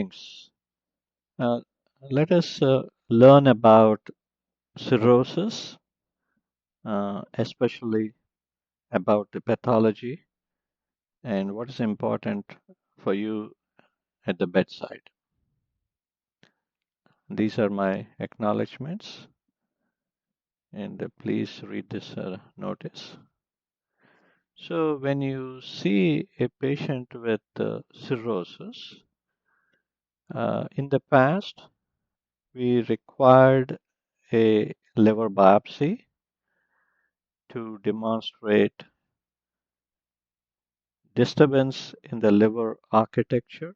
things. Uh, Let us learn about cirrhosis, especially about the pathology and what is important for you at the bedside. These are my acknowledgements, and please read this notice. So, when you see a patient with cirrhosis, in the past, we required a liver biopsy to demonstrate disturbance in the liver architecture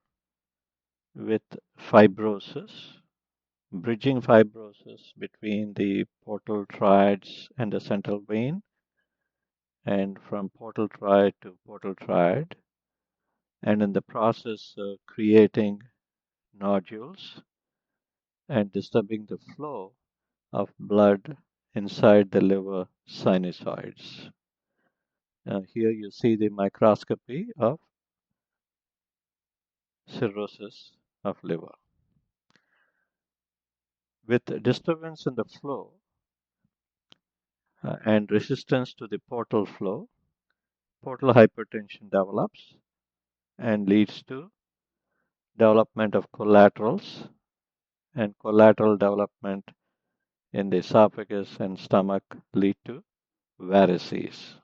with fibrosis, bridging fibrosis between the portal triads and the central vein, and from portal triad to portal triad, and in the process creating nodules and disturbing the flow of blood inside the liver sinusoids. Here you see the microscopy of cirrhosis of liver. With disturbance in the flow and resistance to the portal flow, portal hypertension develops and leads to development of collaterals and collateral development in the esophagus and stomach lead to varices.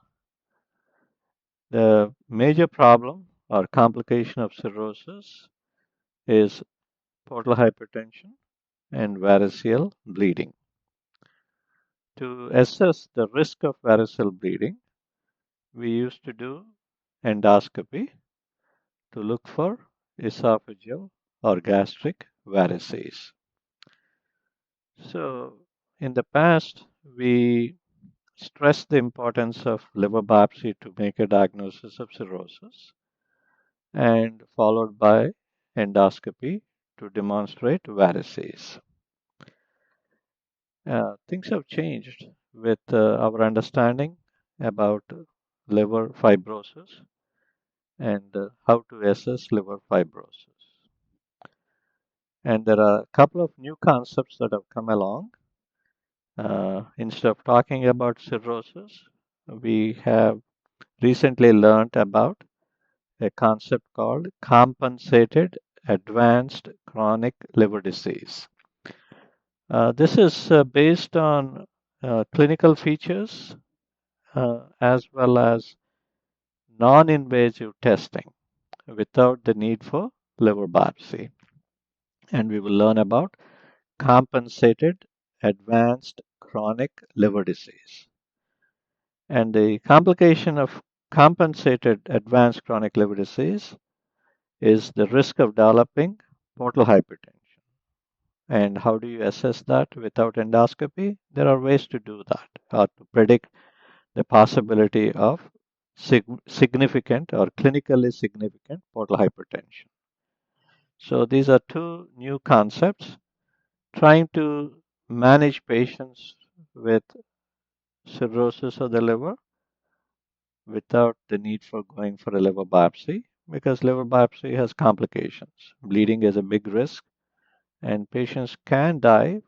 The major problem or complication of cirrhosis is portal hypertension and variceal bleeding. To assess the risk of variceal bleeding, we used to do endoscopy to look for esophageal or gastric varices. So, in the past, we stressed the importance of liver biopsy to make a diagnosis of cirrhosis, and followed by endoscopy to demonstrate varices. Things have changed with our understanding about liver fibrosis and how to assess liver fibrosis. And there are a couple of new concepts that have come along. Instead of talking about cirrhosis, we have recently learned about a concept called compensated advanced chronic liver disease. This is based on clinical features as well as non-invasive testing without the need for liver biopsy. And we will learn about compensated advanced chronic liver disease. And the complication of compensated advanced chronic liver disease is the risk of developing portal hypertension. And how do you assess that without endoscopy? There are ways to do that, or to predict the possibility of significant or clinically significant portal hypertension. So these are two new concepts trying to manage patients with cirrhosis of the liver without the need for going for a liver biopsy, because liver biopsy has complications. Bleeding is a big risk, and patients can die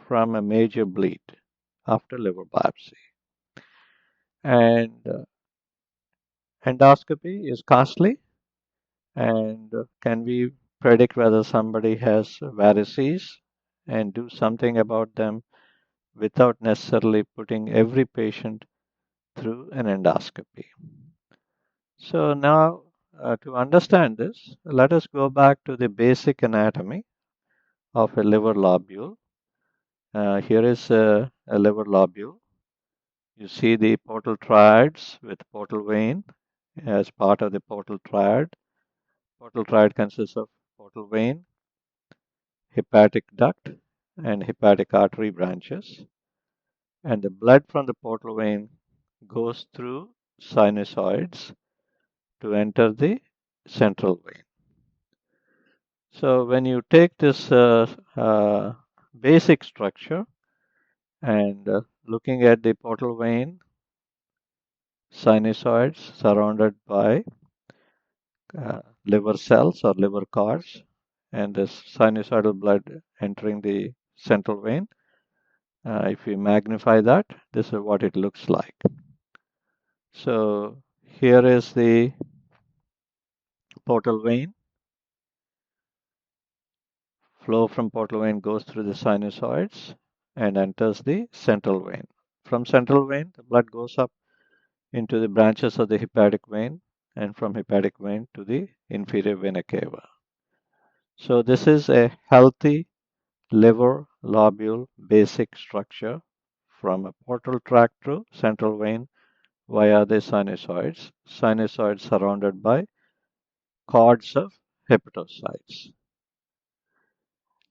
from a major bleed after liver biopsy. And endoscopy is costly, and can we predict whether somebody has varices and do something about them without necessarily putting every patient through an endoscopy? So now, to understand this, let us go back to the basic anatomy of a liver lobule. Here is a liver lobule. You see the portal triads with portal vein as part of the portal triad. Portal triad consists of portal vein, hepatic duct, and hepatic artery branches. And the blood from the portal vein goes through sinusoids to enter the central vein. So when you take this basic structure and looking at the portal vein, sinusoids surrounded by liver cells or liver cords, and this sinusoidal blood entering the central vein. If we magnify that, this is what it looks like. So here is the portal vein. Flow from portal vein goes through the sinusoids and enters the central vein. From central vein, the blood goes up into the branches of the hepatic vein, and from hepatic vein to the inferior vena cava. So this is a healthy liver lobule basic structure from a portal tract to central vein via the sinusoids. Sinusoids surrounded by cords of hepatocytes.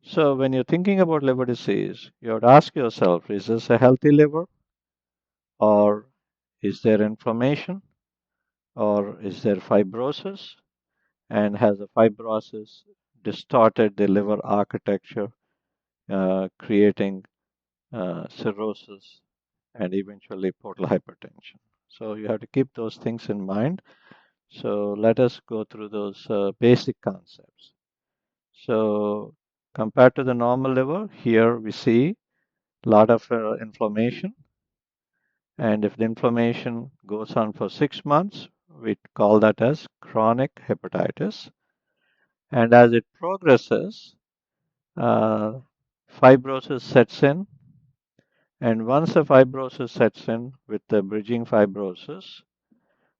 So when you're thinking about liver disease, you have to ask yourself, is this a healthy liver, or is there inflammation, or is there fibrosis, and has the fibrosis distorted the liver architecture, creating cirrhosis and eventually portal hypertension. So you have to keep those things in mind. So let us go through those basic concepts. So compared to the normal liver, here we see a lot of inflammation. And if the inflammation goes on for 6 months, we call that as chronic hepatitis. And as it progresses, uh, fibrosis sets in. And once the fibrosis sets in with the bridging fibrosis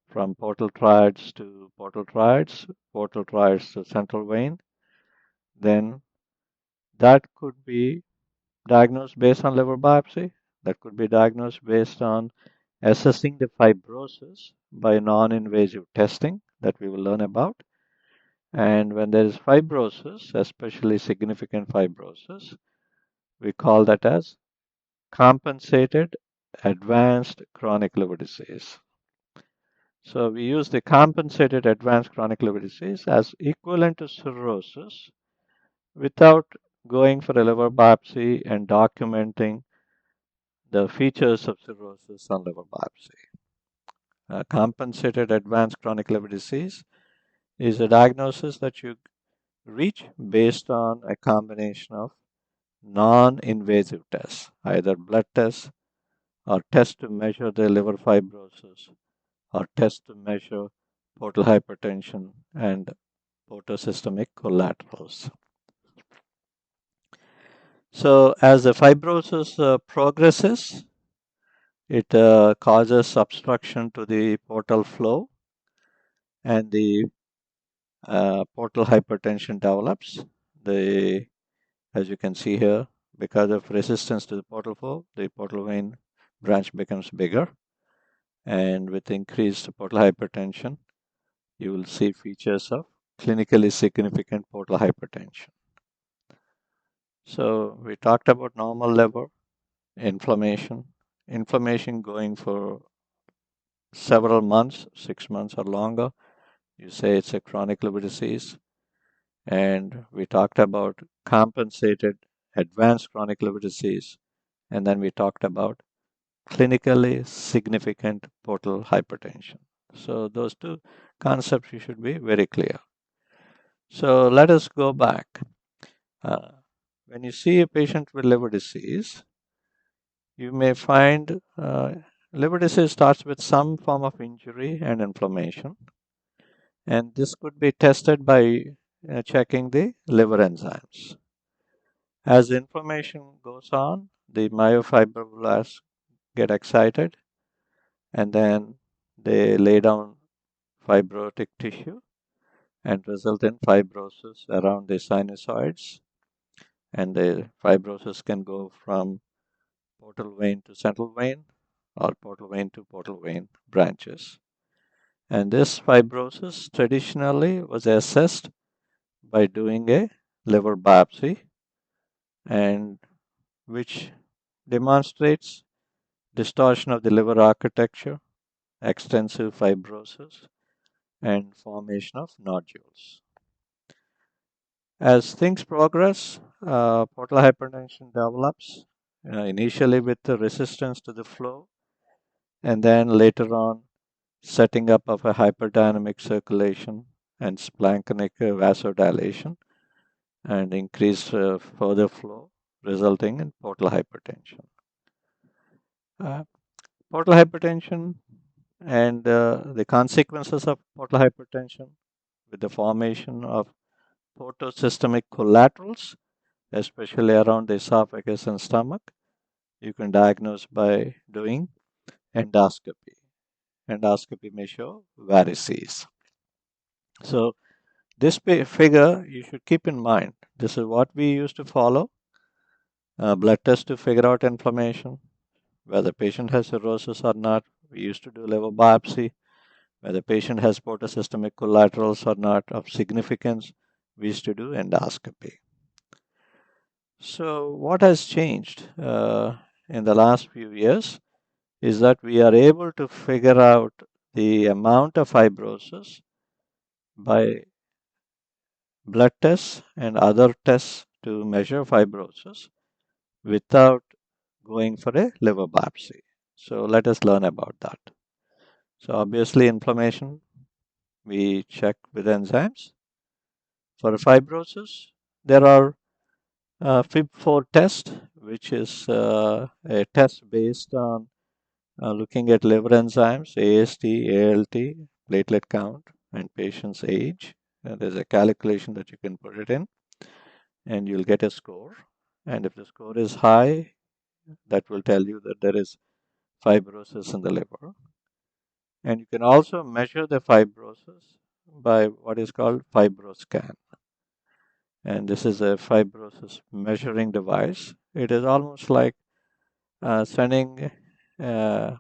from portal triads to portal triads to central vein, then that could be diagnosed based on liver biopsy. That could be diagnosed based on assessing the fibrosis by non-invasive testing that we will learn about. And when there is fibrosis, especially significant fibrosis, we call that as compensated advanced chronic liver disease. So we use the compensated advanced chronic liver disease as equivalent to cirrhosis without going for a liver biopsy and documenting the features of cirrhosis on liver biopsy. Compensated advanced chronic liver disease is a diagnosis that you reach based on a combination of non-invasive tests, either blood tests or tests to measure the liver fibrosis or tests to measure portal hypertension and portosystemic collaterals. So as the fibrosis progresses, it causes obstruction to the portal flow, and the portal hypertension develops. As you can see here, because of resistance to the portal flow, the portal vein branch becomes bigger, and with increased portal hypertension, you will see features of clinically significant portal hypertension. So we talked about normal liver inflammation going for several months, 6 months or longer. You say it's a chronic liver disease. And we talked about compensated advanced chronic liver disease. And then we talked about clinically significant portal hypertension. So those two concepts you should be very clear. So let us go back. When you see a patient with liver disease, you may find liver disease starts with some form of injury and inflammation. And this could be tested by checking the liver enzymes. As the inflammation goes on, the myofibroblasts get excited and then they lay down fibrotic tissue and result in fibrosis around the sinusoids. And the fibrosis can go from portal vein to central vein or portal vein to portal vein branches. And this fibrosis traditionally was assessed by doing a liver biopsy, and which demonstrates distortion of the liver architecture, extensive fibrosis, and formation of nodules. As things progress, portal hypertension develops, initially with the resistance to the flow, and then later on setting up of a hyperdynamic circulation and splanchnic vasodilation. and increase further flow, resulting in portal hypertension. Portal hypertension and the consequences of portal hypertension with the formation of portosystemic collaterals, especially around the esophagus and stomach. You can diagnose by doing endoscopy. Endoscopy may show varices. So this figure you should keep in mind. This is what we used to follow. Blood test to figure out inflammation, whether the patient has cirrhosis or not. We used to do liver biopsy. Whether the patient has portosystemic collaterals or not of significance, we used to do endoscopy. So what has changed in the last few years is that we are able to figure out the amount of fibrosis by blood tests and other tests to measure fibrosis without going for a liver biopsy. So let us learn about that. So obviously inflammation, we check with enzymes. For fibrosis, there are FIB4 test, which is a test based on looking at liver enzymes, AST, ALT, platelet count, and patient's age. There's a calculation that you can put it in, and you'll get a score. And if the score is high, that will tell you that there is fibrosis in the liver. And you can also measure the fibrosis by what is called fibroscan. And this is a fibrosis measuring device. It is almost like sending a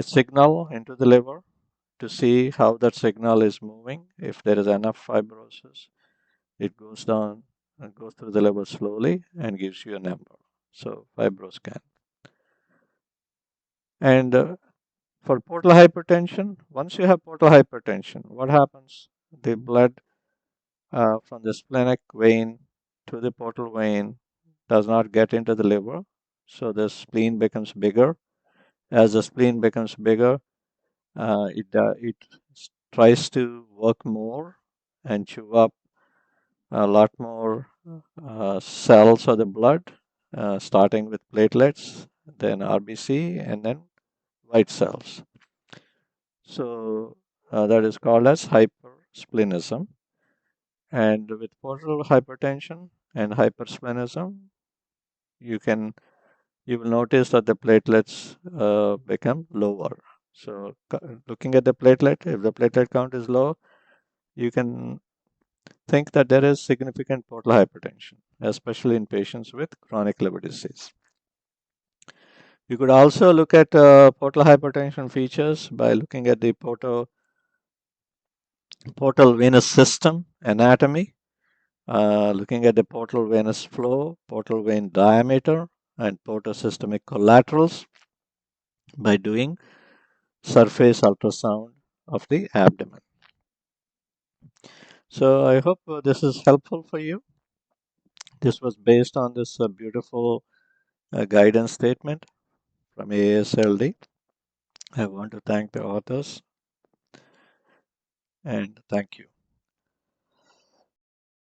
signal into the liver to see how that signal is moving. If there is enough fibrosis, it goes down and goes through the liver slowly and gives you a number. So fibroscan. And for portal hypertension, once you have portal hypertension, what happens? The blood from the splenic vein to the portal vein does not get into the liver. So the spleen becomes bigger. As the spleen becomes bigger, it tries to work more and chew up a lot more cells of the blood, starting with platelets, then RBC, and then white cells. So that is called as hypersplenism. And with portal hypertension and hypersplenism, you will notice that the platelets become lower. So looking at the platelet, if the platelet count is low, you can think that there is significant portal hypertension, especially in patients with chronic liver disease. You could also look at portal hypertension features by looking at the portal venous system anatomy, looking at the portal venous flow, portal vein diameter, and portosystemic collaterals by doing surface ultrasound of the abdomen. So I hope this is helpful for you. This was based on this beautiful guidance statement from AASLD. I want to thank the authors and thank you.